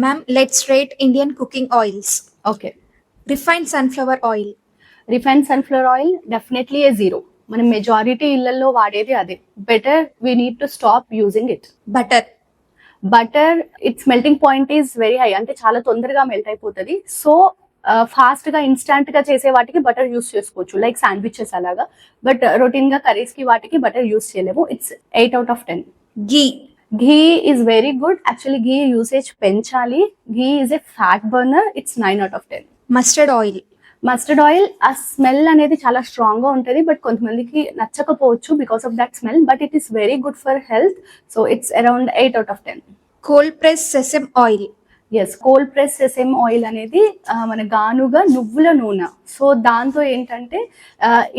Ma'am, let's rate Indian cooking oils. Okay. Refined sunflower oil. Refined sunflower oil definitely a zero. మనం majority ఇళ్లలో వాడేది అదే. Better we need to stop using it. Butter. Butter its melting point is very high, అంటే చాలా తొందరగా melt అయిపోతుంది. So fast గా instant గా చేసే వాటికి బటర్ యూస్ చేసుకోవచ్చు, లైక్ శాండ్విచెస్ అలాగా. బట్ రొటీన్ గా కర్రీస్ కి వాటికి బటర్ యూస్ చేయలేము. It's 8/10. Ghee. Ghee is very good. Actually ghee usage పెంచాలి. Ghee is a fat burner. It's 9/10. Mustard oil. Mustard oil ఆ స్మెల్ అనేది చాలా స్ట్రాంగ్ గా ఉంటుంది, బట్ కొంతమందికి నచ్చకపోవచ్చు because of that smell, but it is very good for health. So it's around 8/10. Cold pressed sesame oil. Yes, cold press sesame oil అనేది మన గానుగా నువ్వుల నూనె. సో దాంతో ఏంటంటే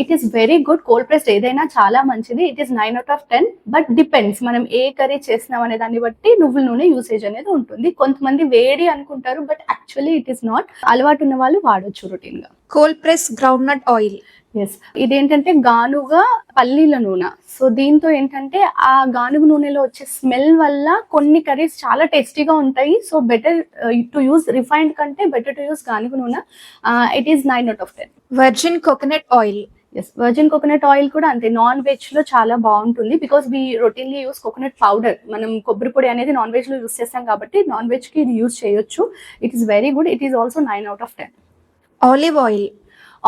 it is very good. Cold press ఏదైనా చాలా మంచిది. It is 9/10. బట్ డిపెండ్స్ మనం ఏ కర్రీ చేస్తున్నాం అనే దాన్ని బట్టి నువ్వుల నూనె యూసేజ్ అనేది ఉంటుంది. కొంతమంది వేడి అనుకుంటారు, but actually it is not. అలవాటు ఉన్న వాళ్ళు వాడొచ్చు రొటీన్ గా. Cold pressed groundnut oil. Yes, ఇదేంటంటే గానుగా పల్లీల నూనె. సో దీంతో ఏంటంటే ఆ గానుగ నూనెలో వచ్చే స్మెల్ వల్ల కొన్ని కర్రీస్ చాలా టేస్టీగా ఉంటాయి. So better to use refined కంటే బెటర్ టు యూస్ గానుగ నూనె. It is 9/10. Virgin coconut oil. ఎస్, వర్జిన్ కోకోనట్ ఆయిల్ కూడా అంతే. నాన్ వెజ్ లో చాలా బాగుంటుంది because we routinely use coconut powder. మనం కొబ్బరి పొడి అనేది నాన్ వెజ్ లో యూస్ చేస్తాం కాబట్టి నాన్ వెజ్ కి ఇది యూస్ చేయొచ్చు. It is very good. It is also 9/10. Olive oil.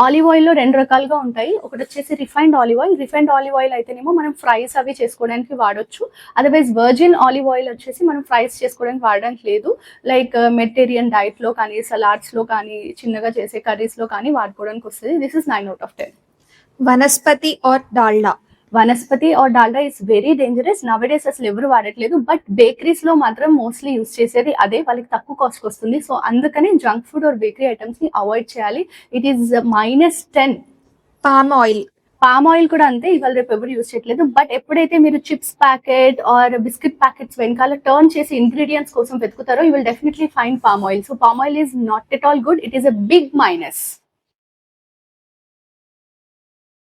Olive oil లో 2 రకాలుగా ఉంటాయి. ఒకటి వచ్చేసి refined olive oil. Refined olive oil అయితేనేమో మనం ఫ్రైస్ అవి చేసుకోవడానికి వాడొచ్చు. అదర్వైజ్ వర్జిన్ ఆలివ్ ఆయిల్ వచ్చేసి మనం ఫ్రైస్ చేసుకోవడానికి వాడడానికి లేదు. లైక్ మెడిటేరియన్ డైట్ లో కానీ, సలాడ్స్ లో కానీ, చిన్నగా చేసే కర్రీస్ లో కానీ వాడుకోవడానికి వస్తుంది. This is 9/10. Vanaspati or dalda. Vanaspati or Dalda is very dangerous. Nowadays అసలు ఎవరు వాడట్లేదు, బట్ బేకరీస్ లో మాత్రం మోస్ట్లీ యూస్ చేసేది అదే. వాళ్ళకి తక్కువ కాస్ట్ వస్తుంది. సో అందుకని junk food or bakery items ని అవాయిడ్ చేయాలి. It is -10. Palm oil. Palm oil కూడా అంతే. ఇవాళ రేపు ఎవరు యూస్ చేయట్లేదు, బట్ ఎప్పుడైతే మీరు chips packet or biscuit packets వెనకాల టర్న్ చేసి ఇంగ్రీడియంట్స్ కోసం వెతుకుతారో you will definitely find palm oil. So palm oil is not at all good. It is a big minus.